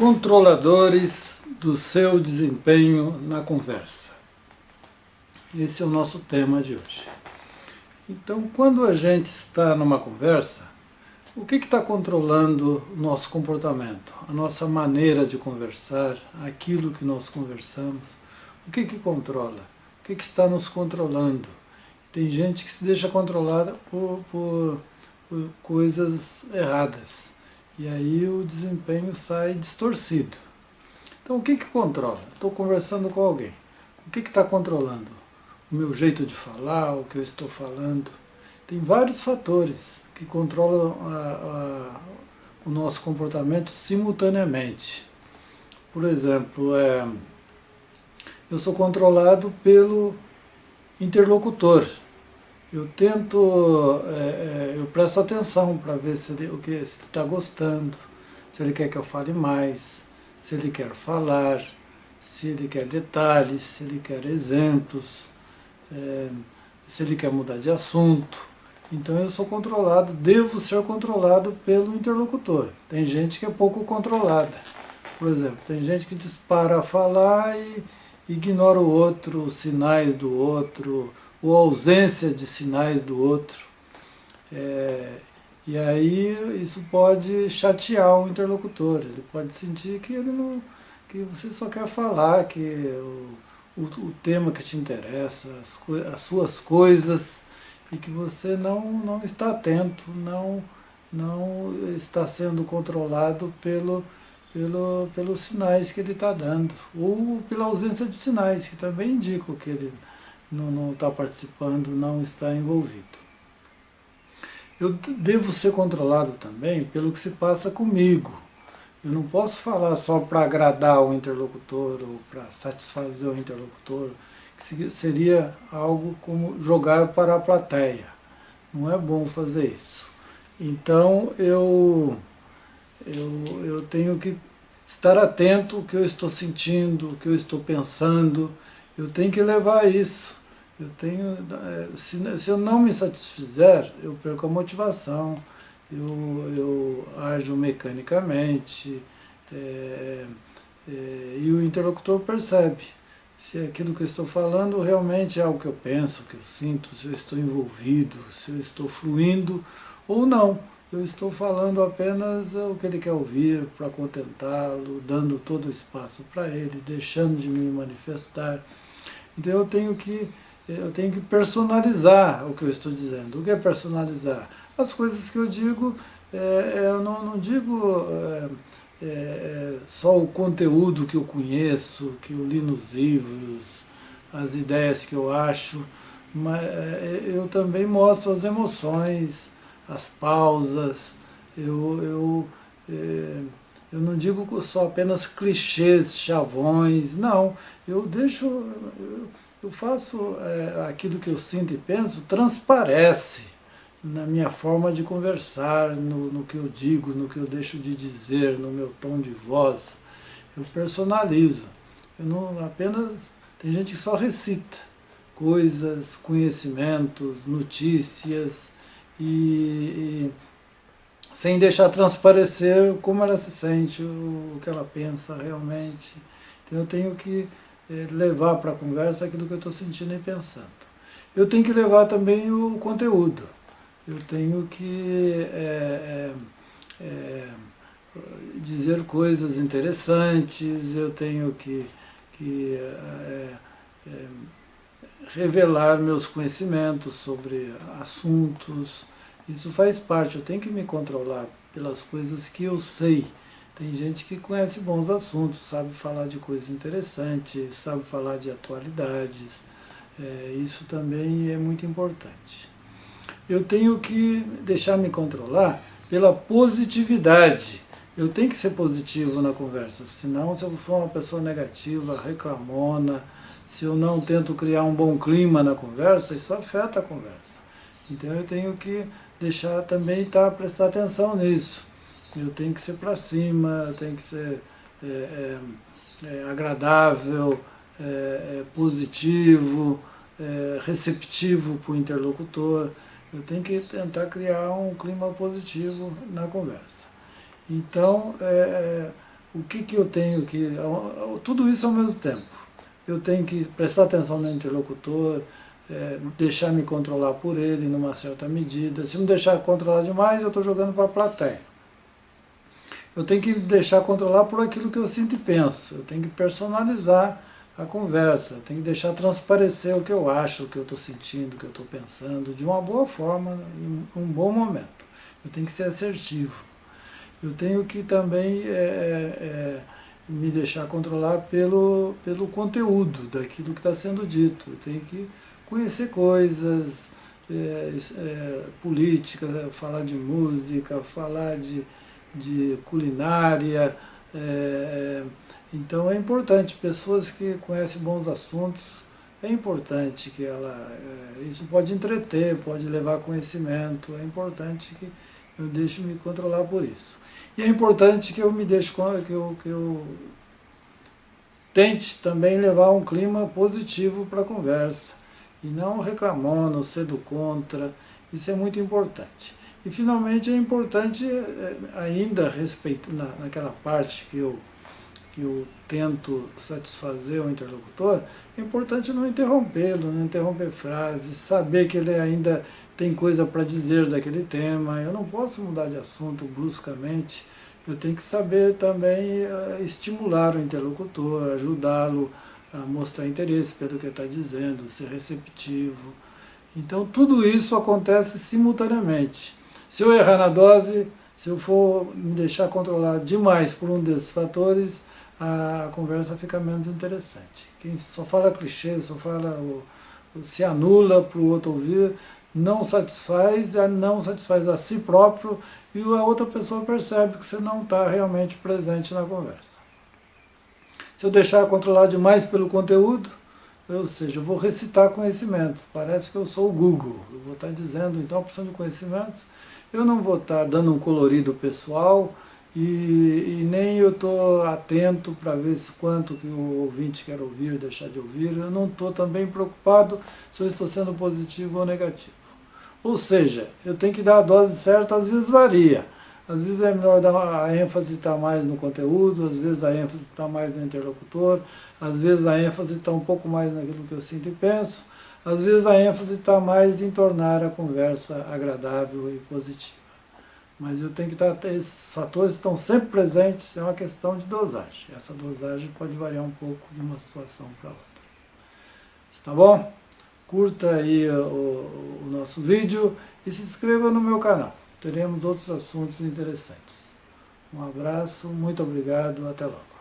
Controladores do seu desempenho na conversa. Esse é o nosso tema de hoje. Então, quando a gente está numa conversa, o que está controlando o nosso comportamento, a nossa maneira de conversar, aquilo que nós conversamos? O que controla? O que está nos controlando? Tem gente que se deixa controlada por coisas erradas. E aí o desempenho sai distorcido. Então o que controla? Estou conversando com alguém. O que está controlando? O meu jeito de falar, o que eu estou falando. Tem vários fatores que controlam o nosso comportamento simultaneamente. Por exemplo, eu sou controlado pelo interlocutor. Eu tento, eu presto atenção para ver se ele está gostando, se ele quer que eu fale mais, se ele quer falar, se ele quer detalhes, se ele quer exemplos, se ele quer mudar de assunto. Então eu sou controlado, devo ser controlado pelo interlocutor. Tem gente que é pouco controlada. Por exemplo, tem gente que dispara a falar e ignora o outro, os sinais do outro, ou ausência de sinais do outro. E aí isso pode chatear o interlocutor. Ele pode sentir que que você só quer falar, que o tema que te interessa, as suas coisas, e que você não está atento, não está sendo controlado pelos sinais que ele está dando, ou pela ausência de sinais, que também indicam que ele não está participando, não está envolvido. Eu devo ser controlado também pelo que se passa comigo. Eu não posso falar só para agradar o interlocutor ou para satisfazer o interlocutor, que seria algo como jogar para a plateia. Não é bom fazer isso. Então eu tenho que estar atento ao que eu estou sentindo, o que eu estou pensando. Eu tenho que levar isso. Se eu não me satisfizer, eu perco a motivação, eu ajo mecanicamente, e o interlocutor percebe se aquilo que eu estou falando realmente é algo que eu penso, que eu sinto, se eu estou envolvido, se eu estou fluindo ou não. Eu estou falando apenas o que ele quer ouvir, para contentá-lo, dando todo o espaço para ele, deixando de me manifestar. Então eu tenho que personalizar o que eu estou dizendo. O que é personalizar? As coisas que eu digo, eu não digo só o conteúdo que eu conheço, que eu li nos livros, as ideias que eu acho, mas eu também mostro as emoções, as pausas. Eu não digo só apenas clichês, chavões, não. Eu faço aquilo que eu sinto e penso, transparece na minha forma de conversar, no que eu digo, no que eu deixo de dizer, no meu tom de voz. Eu personalizo. Eu não apenas... Tem gente que só recita coisas, conhecimentos, notícias, e sem deixar transparecer como ela se sente, o que ela pensa realmente. Então eu tenho que levar para a conversa aquilo que eu estou sentindo e pensando. Eu tenho que levar também o conteúdo. Eu tenho que dizer coisas interessantes, eu tenho que revelar meus conhecimentos sobre assuntos. Isso faz parte, eu tenho que me controlar pelas coisas que eu sei. Tem gente que conhece bons assuntos, sabe falar de coisas interessantes, sabe falar de atualidades. Isso também é muito importante. Eu tenho que deixar me controlar pela positividade. Eu tenho que ser positivo na conversa, senão se eu for uma pessoa negativa, reclamona, se eu não tento criar um bom clima na conversa, isso afeta a conversa. Então eu tenho que deixar também prestar atenção nisso. Eu tenho que ser para cima, eu tenho que ser agradável, positivo, receptivo para o interlocutor. Eu tenho que tentar criar um clima positivo na conversa. Então, o que eu tenho que... Tudo isso ao mesmo tempo. Eu tenho que prestar atenção no interlocutor, deixar me controlar por ele numa certa medida. Se me deixar controlar demais, eu estou jogando para a plateia. Eu tenho que me deixar controlar por aquilo que eu sinto e penso. Eu tenho que personalizar a conversa, eu tenho que deixar transparecer o que eu acho, o que eu estou sentindo, o que eu estou pensando, de uma boa forma, em um bom momento. Eu tenho que ser assertivo. Eu tenho que também me deixar controlar pelo conteúdo daquilo que está sendo dito. Eu tenho que conhecer coisas, política, falar de música, falar de culinária. Então é importante, pessoas que conhecem bons assuntos, é importante que isso pode entreter, pode levar conhecimento, é importante que eu deixe me controlar por isso. E é importante que eu me deixe, que eu tente também levar um clima positivo para a conversa, e não reclamando, sendo contra, isso é muito importante. E finalmente é importante ainda naquela parte que eu tento satisfazer o interlocutor, é importante não interrompê-lo, não interromper frases, saber que ele ainda tem coisa para dizer daquele tema. Eu não posso mudar de assunto bruscamente, eu tenho que saber também estimular o interlocutor, ajudá-lo a mostrar interesse pelo que ele está dizendo, ser receptivo. Então tudo isso acontece simultaneamente. Se eu errar na dose, se eu for me deixar controlar demais por um desses fatores, a conversa fica menos interessante. Quem só fala clichê, se anula para o outro ouvir, não satisfaz a si próprio, e a outra pessoa percebe que você não está realmente presente na conversa. Se eu deixar controlar demais pelo conteúdo, ou seja, eu vou recitar conhecimento, parece que eu sou o Google, eu vou estar dizendo então a porção de conhecimentos, eu não vou estar dando um colorido pessoal, e nem eu estou atento para ver quanto que o ouvinte quer ouvir, deixar de ouvir. Eu não estou também preocupado se eu estou sendo positivo ou negativo. Ou seja, eu tenho que dar a dose certa, às vezes varia. Às vezes é melhor a ênfase estar mais no conteúdo, às vezes a ênfase está mais no interlocutor, às vezes a ênfase está um pouco mais naquilo que eu sinto e penso, às vezes a ênfase está mais em tornar a conversa agradável e positiva. Mas eu tenho que estar, esses fatores estão sempre presentes, é uma questão de dosagem. Essa dosagem pode variar um pouco de uma situação para outra. Está bom? Curta aí o nosso vídeo e se inscreva no meu canal. Teremos outros assuntos interessantes. Um abraço, muito obrigado, até logo.